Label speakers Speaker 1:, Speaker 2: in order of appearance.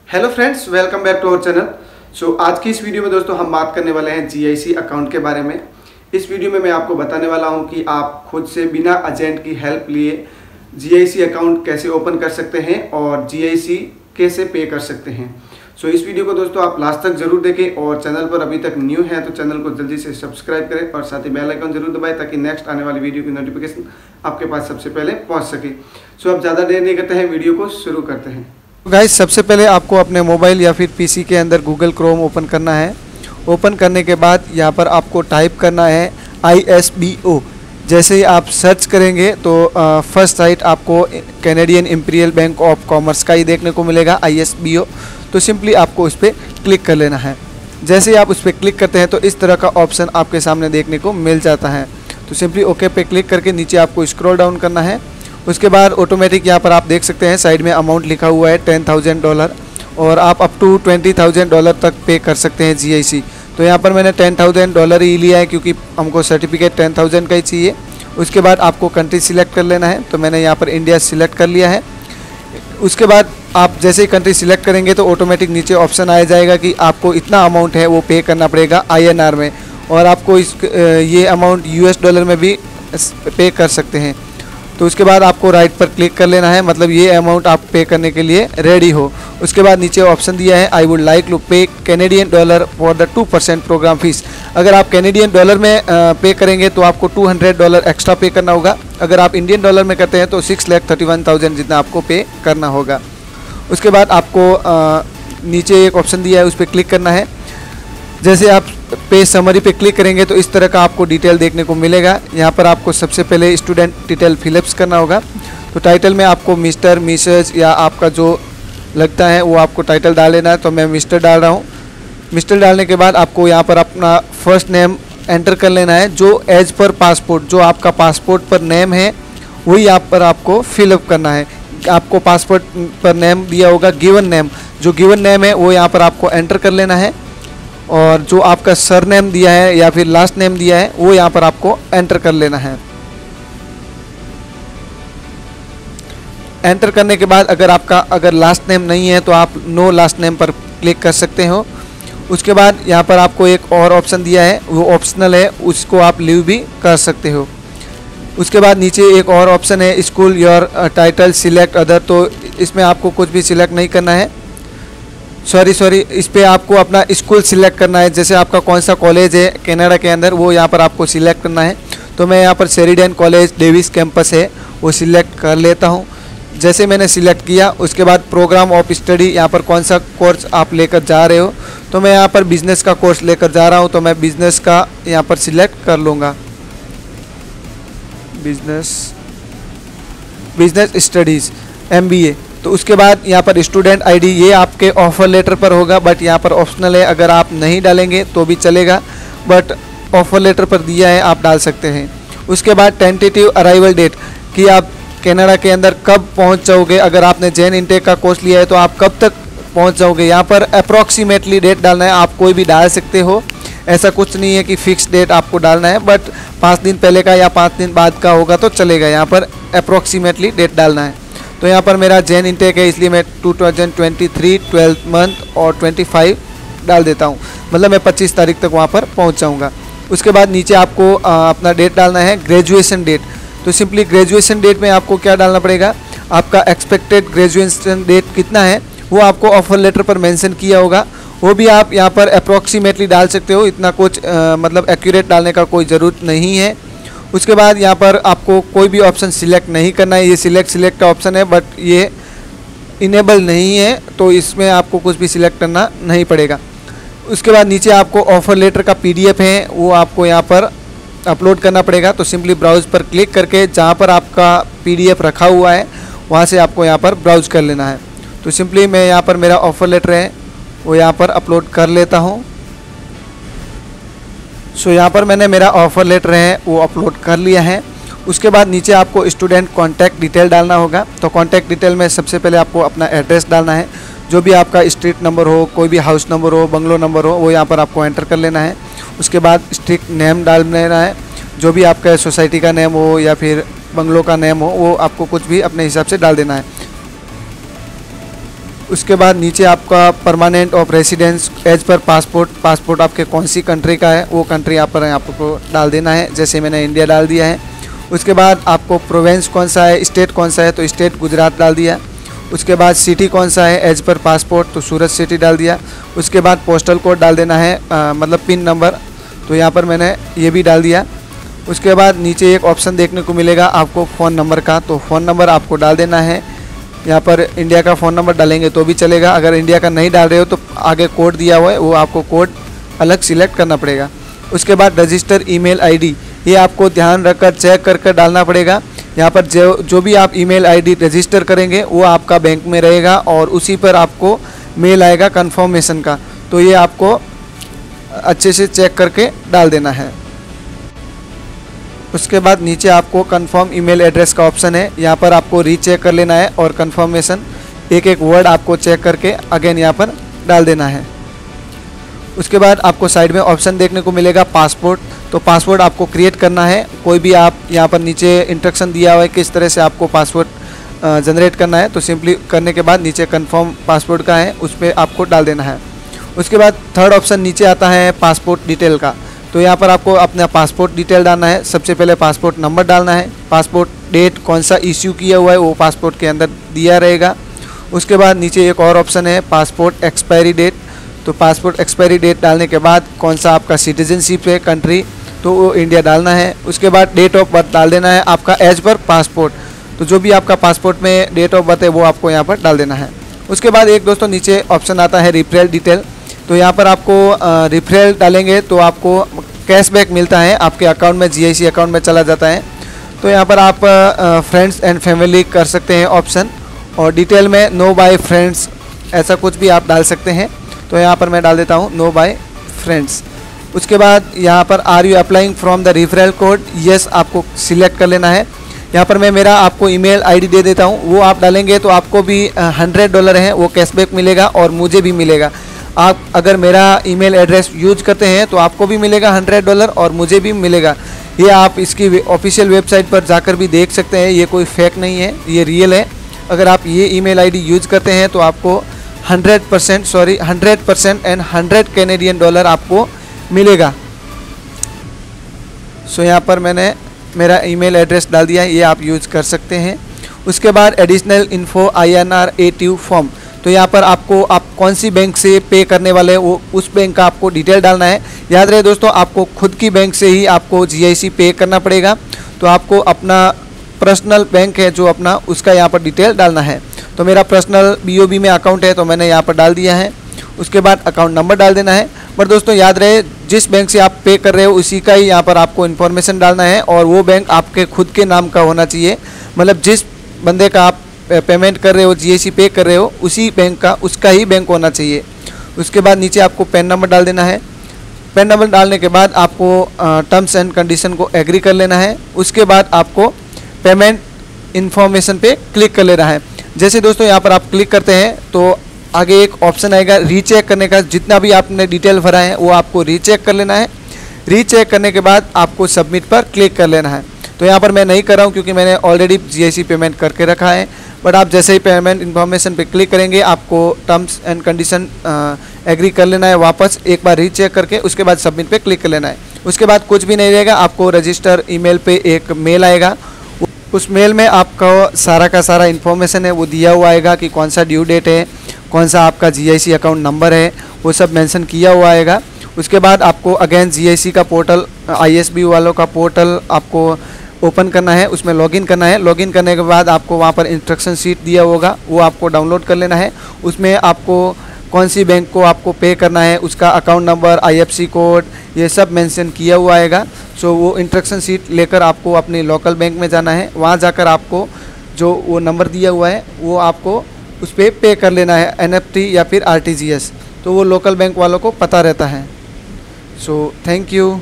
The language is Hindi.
Speaker 1: Hello friends, welcome back to our channel. आज की इस वीडियो में दोस्तों हम बात करने वाले हैं GIC अकाउंट के बारे में। इस वीडियो में मैं आपको बताने वाला हूं कि आप खुद से बिना एजेंट की हेल्प लिए GIC अकाउंट कैसे ओपन कर सकते हैं और GIC कैसे पे कर सकते हैं। इस वीडियो को दोस्तों आप लास्ट तक जरूर देखें और चैनल पर अभी तक न्यू है तो चैनल को जल्दी से सब्सक्राइब करें और साथ ही बेल आइकन जरूर दबाएं ताकि नेक्स्ट आने वाली वीडियो की नोटिफिकेशन आपके पास सबसे पहले पहुंच सके। अब ज़्यादा देर नहीं करते हैं, वीडियो को शुरू करते हैं।
Speaker 2: गाइस, सबसे पहले आपको अपने मोबाइल या फिर पीसी के अंदर गूगल क्रोम ओपन करना है। ओपन करने के बाद यहाँ पर आपको टाइप करना है ISBO। जैसे ही आप सर्च करेंगे तो फर्स्ट साइट आपको Canadian imperial bank of commerce का ही देखने को मिलेगा, ISBO। तो सिंपली आपको उस पर क्लिक कर लेना है। जैसे ही आप उस पर क्लिक करते हैं तो इस तरह का ऑप्शन आपके सामने देखने को मिल जाता है। तो सिंपली ओके पे क्लिक करके नीचे आपको स्क्रॉल डाउन करना है। उसके बाद ऑटोमेटिक यहाँ पर आप देख सकते हैं साइड में अमाउंट लिखा हुआ है $10,000 और आप अप टू $20,000 तक पे कर सकते हैं GIC। तो यहाँ पर मैंने $10,000 ही लिया है क्योंकि हमको सर्टिफिकेट 10,000 का ही चाहिए। उसके बाद आपको कंट्री सिलेक्ट कर लेना है। तो मैंने यहाँ पर इंडिया सिलेक्ट कर लिया है। उसके बाद आप जैसे ही कंट्री सिलेक्ट करेंगे तो ऑटोमेटिक नीचे ऑप्शन आ जाएगा कि आपको इतना अमाउंट है वो पे करना पड़ेगा INR में, और आपको ये अमाउंट US में भी पे कर सकते हैं। तो उसके बाद आपको राइट पर क्लिक कर लेना है, मतलब ये अमाउंट आप पे करने के लिए रेडी हो। उसके बाद नीचे ऑप्शन दिया है I would like to pay Canadian dollar for the 2% programme fees. अगर आप कैनेडियन डॉलर में पे करेंगे तो आपको $200 एक्स्ट्रा पे करना होगा। अगर आप इंडियन डॉलर में करते हैं तो 6,31,000 जितना आपको पे करना होगा। उसके बाद आपको नीचे एक ऑप्शन दिया है, उस पर क्लिक करना है। जैसे आप पे समरी पे क्लिक करेंगे तो इस तरह का आपको डिटेल देखने को मिलेगा। यहाँ पर आपको सबसे पहले स्टूडेंट डिटेल फिलअप्स करना होगा। तो टाइटल में आपको मिस्टर, मिसेज या आपका जो लगता है वो आपको टाइटल डाल लेना है। तो मैं मिस्टर डाल रहा हूँ। मिस्टर डालने के बाद आपको यहाँ पर अपना फर्स्ट नेम एंटर कर लेना है, जो एज पर पासपोर्ट, जो आपका पासपोर्ट पर नेम है वही यहाँ पर आपको फिलअप करना है। आपको पासपोर्ट पर नेम दिया होगा गिवन नेम, जो गिवन नेम है वो यहाँ पर आपको एंटर कर लेना है। और जो आपका सरनेम दिया है या फिर लास्ट नेम दिया है वो यहाँ पर आपको एंटर कर लेना है। एंटर करने के बाद अगर लास्ट नेम नहीं है तो आप नो लास्ट नेम पर क्लिक कर सकते हो। उसके बाद यहाँ पर आपको एक और ऑप्शन दिया है, वो ऑप्शनल है, उसको आप लीव भी कर सकते हो। उसके बाद नीचे एक और ऑप्शन है school your title select other. तो इसमें आपको कुछ भी सिलेक्ट नहीं करना है, सॉरी इस पे आपको अपना स्कूल सिलेक्ट करना है। जैसे आपका कौन सा कॉलेज है कनाडा के अंदर वो यहाँ पर आपको सिलेक्ट करना है। तो मैं यहाँ पर शेरिडन कॉलेज डेविस कैंपस है वो सिलेक्ट कर लेता हूँ। जैसे मैंने सिलेक्ट किया उसके बाद प्रोग्राम ऑफ स्टडी, यहाँ पर कौन सा कोर्स आप लेकर जा रहे हो। तो मैं यहाँ पर बिजनेस का कोर्स लेकर जा रहा हूँ, तो मैं बिजनेस का यहाँ पर सिलेक्ट कर लूँगा, बिजनेस स्टडीज़ MBA। तो उसके बाद यहाँ पर स्टूडेंट ID ये आपके ऑफर लेटर पर होगा, बट यहाँ पर ऑप्शनल है, अगर आप नहीं डालेंगे तो भी चलेगा, बट ऑफर लेटर पर दिया है आप डाल सकते हैं। उसके बाद टेंटेटिव अराइवल डेट कि आप कनाडा के अंदर कब पहुँच जाओगे। अगर आपने जेन इनटेक का कोर्स लिया है तो आप कब तक पहुँच जाओगे। यहाँ पर अप्रॉक्सीमेटली डेट डालना है, आप कोई भी डाल सकते हो, ऐसा कुछ नहीं है कि फिक्स डेट आपको डालना है, बट 5 दिन पहले का या 5 दिन बाद का होगा तो चलेगा। यहाँ पर अप्रॉक्सीमेटली डेट डालना है। तो यहाँ पर मेरा जेन इनटेक है इसलिए मैं 2023 12 मंथ और 25 डाल देता हूँ, मतलब मैं 25 तारीख तक वहाँ पर पहुँच जाऊँगा। उसके बाद नीचे आपको अपना डेट डालना है, ग्रेजुएशन डेट। तो सिंपली ग्रेजुएशन डेट में आपको क्या डालना पड़ेगा, आपका एक्सपेक्टेड ग्रेजुएशन डेट कितना है वो आपको ऑफर लेटर पर मेंशन किया होगा, वो भी आप यहाँ पर अप्रॉक्सीमेटली डाल सकते हो। इतना कुछ मतलब एक्यूरेट डालने का कोई ज़रूरत नहीं है। उसके बाद यहाँ पर आपको कोई भी ऑप्शन सिलेक्ट नहीं करना है। ये सिलेक्ट का ऑप्शन है बट ये इनेबल नहीं है, तो इसमें आपको कुछ भी सिलेक्ट करना नहीं पड़ेगा। उसके बाद नीचे आपको ऑफर लेटर का PDF है वो आपको यहाँ पर अपलोड करना पड़ेगा। तो सिंपली ब्राउज़ पर क्लिक करके जहाँ पर आपका PDF रखा हुआ है वहाँ से आपको यहाँ पर ब्राउज़ कर लेना है। तो सिंपली मैं यहाँ पर मेरा ऑफर लेटर है वो यहाँ पर अपलोड कर लेता हूँ। यहाँ पर मैंने मेरा ऑफ़र लेटर है वो अपलोड कर लिया है। उसके बाद नीचे आपको स्टूडेंट कॉन्टैक्ट डिटेल डालना होगा। तो कॉन्टैक्ट डिटेल में सबसे पहले आपको अपना एड्रेस डालना है, जो भी आपका स्ट्रीट नंबर हो, कोई भी हाउस नंबर हो, बंगलो नंबर हो, वो यहाँ पर आपको एंटर कर लेना है। उसके बाद स्ट्रीट नेम डाल लेना है, जो भी आपका सोसाइटी का नेम हो या फिर बंगलो का नेम हो वो आपको कुछ भी अपने हिसाब से डाल देना है। उसके बाद नीचे आपका permanent of residence as per passport आपके कौन सी कंट्री का है वो कंट्री यहाँ पर आपको डाल देना है। जैसे मैंने इंडिया डाल दिया है। उसके बाद आपको प्रोविंस कौन सा है, स्टेट कौन सा है, तो स्टेट गुजरात डाल दिया। उसके बाद सिटी कौन सा है एज पर पासपोर्ट, तो सूरत सिटी डाल दिया। उसके बाद पोस्टल कोड डाल देना है, मतलब पिन नंबर, तो यहाँ पर मैंने ये भी डाल दिया। उसके बाद नीचे एक ऑप्शन देखने को मिलेगा आपको फ़ोन नंबर का, तो फ़ोन नंबर आपको डाल देना है। यहाँ पर इंडिया का फ़ोन नंबर डालेंगे तो भी चलेगा, अगर इंडिया का नहीं डाल रहे हो तो आगे कोड दिया हुआ है वो आपको कोड अलग सिलेक्ट करना पड़ेगा। उसके बाद रजिस्टर ईमेल आईडी, ये आपको ध्यान रखकर चेक करके डालना पड़ेगा। यहाँ पर जो भी आप ईमेल आईडी रजिस्टर करेंगे वो आपका बैंक में रहेगा और उसी पर आपको मेल आएगा कन्फर्मेशन का, तो ये आपको अच्छे से चेक करके डाल देना है। उसके बाद नीचे आपको कंफर्म ईमेल एड्रेस का ऑप्शन है, यहाँ पर आपको रीचेक कर लेना है और कंफर्मेशन एक एक वर्ड आपको चेक करके अगेन यहाँ पर डाल देना है। उसके बाद आपको साइड में ऑप्शन देखने को मिलेगा पासपोर्ट, तो पासपोर्ट आपको क्रिएट करना है। कोई भी आप यहाँ पर नीचे इंस्ट्रक्शन दिया हुआ है किस तरह से आपको पासपोर्ट जनरेट करना है, तो सिंपली करने के बाद नीचे कंफर्म पासपोर्ट का है उस पर आपको डाल देना है। उसके बाद थर्ड ऑप्शन नीचे आता है पासपोर्ट डिटेल का, तो यहाँ पर आपको अपना पासपोर्ट डिटेल डालना है। सबसे पहले पासपोर्ट नंबर डालना है, पासपोर्ट डेट कौन सा इश्यू किया हुआ है वो पासपोर्ट के अंदर दिया रहेगा। उसके बाद नीचे एक और ऑप्शन है पासपोर्ट एक्सपायरी डेट, तो पासपोर्ट एक्सपायरी डेट डालने के बाद कौन सा आपका सिटीजनशिप है कंट्री, तो वो इंडिया डालना है। उसके बाद डेट ऑफ बर्थ डाल देना है आपका एज पर पासपोर्ट, तो जो भी आपका पासपोर्ट में डेट ऑफ बर्थ है वो आपको यहाँ पर डाल देना है। उसके बाद एक दोस्तों नीचे ऑप्शन आता है रिफरल डिटेल, तो यहाँ पर आपको रिफरल डालेंगे तो आपको कैशबैक मिलता है, आपके अकाउंट में GIC अकाउंट में चला जाता है। तो यहाँ पर आप फ्रेंड्स एंड फैमिली कर सकते हैं ऑप्शन, और डिटेल में नो बाय फ्रेंड्स ऐसा कुछ भी आप डाल सकते हैं, तो यहाँ पर मैं डाल देता हूँ नो बाय फ्रेंड्स। उसके बाद यहाँ पर are you applying from the referral code, yes आपको सिलेक्ट कर लेना है। यहाँ पर मैं मेरा आपको ईमेल आईडी दे देता हूँ, वो आप डालेंगे तो आपको भी $100 है वो कैशबैक मिलेगा और मुझे भी मिलेगा। आप अगर मेरा ईमेल एड्रेस यूज करते हैं तो आपको भी मिलेगा $100 और मुझे भी मिलेगा। ये आप इसकी ऑफिशियल वेबसाइट पर जाकर भी देख सकते हैं, ये कोई फेक नहीं है, ये रियल है। अगर आप ये ईमेल आईडी यूज करते हैं तो आपको 100% एंड $100 आपको मिलेगा। सो यहाँ पर मैंने मेरा ईमेल एड्रेस डाल दिया है, ये आप यूज कर सकते हैं। उसके बाद additional info INR ATU form, तो यहाँ पर आपको आप कौन सी बैंक से पे करने वाले हैं वो उस बैंक का आपको डिटेल डालना है। याद रहे दोस्तों, आपको खुद की बैंक से ही आपको GIC पे करना पड़ेगा, तो आपको अपना पर्सनल बैंक है जो अपना उसका यहाँ पर डिटेल डालना है। तो मेरा पर्सनल BOB में अकाउंट है तो मैंने यहाँ पर डाल दिया है। उसके बाद अकाउंट नंबर डाल देना है। बट दोस्तों याद रहे, जिस बैंक से आप पे कर रहे हो उसी का ही यहाँ पर आपको इन्फॉर्मेशन डालना है, और वो बैंक आपके खुद के नाम का होना चाहिए। मतलब जिस बंदे का आप पेमेंट कर रहे हो, GIC पे कर रहे हो, उसी बैंक का उसका ही बैंक होना चाहिए। उसके बाद नीचे आपको पैन नंबर डाल देना है। पैन नंबर डालने के बाद आपको टर्म्स एंड कंडीशन को एग्री कर लेना है। उसके बाद आपको पेमेंट इन्फॉर्मेशन पे क्लिक कर लेना है। जैसे दोस्तों यहाँ पर आप क्लिक करते हैं तो आगे एक ऑप्शन आएगा रीचेक करने का, जितना भी आपने डिटेल भरा है वो आपको रीचेक कर लेना है। रीचेक करने के बाद आपको सबमिट पर क्लिक कर लेना है। तो यहाँ पर मैं नहीं कर रहा हूँ क्योंकि मैंने ऑलरेडी GIC पेमेंट करके रखा है। बट आप जैसे ही पेमेंट इन्फॉर्मेशन पे क्लिक करेंगे आपको टर्म्स एंड कंडीशन एग्री कर लेना है वापस एक बार रीचेक करके, उसके बाद सबमिट पे क्लिक कर लेना है। उसके बाद कुछ भी नहीं रहेगा, आपको रजिस्टर ईमेल पे एक मेल आएगा। उस मेल में आपका सारा का सारा इन्फॉर्मेशन है वो दिया हुआ आएगा कि कौन सा ड्यू डेट है, कौन सा आपका GIC अकाउंट नंबर है, वो सब मेंशन किया हुआ आएगा। उसके बाद आपको अगेन GIC का पोर्टल, ISB वालों का पोर्टल आपको ओपन करना है, उसमें लॉगिन करना है। लॉगिन करने के बाद आपको वहाँ पर इंस्ट्रक्शन शीट दिया होगा, वो आपको डाउनलोड कर लेना है। उसमें आपको कौन सी बैंक को आपको पे करना है, उसका अकाउंट नंबर, IFSC कोड, ये सब मेंशन किया हुआ आएगा। सो वो इंस्ट्रक्शन शीट लेकर आपको अपनी लोकल बैंक में जाना है। वहाँ जाकर आपको जो वो नंबर दिया हुआ है वो आपको उस पर पे कर लेना है, NEFT या फिर RTGS, तो वो लोकल बैंक वालों को पता रहता है। So thank you.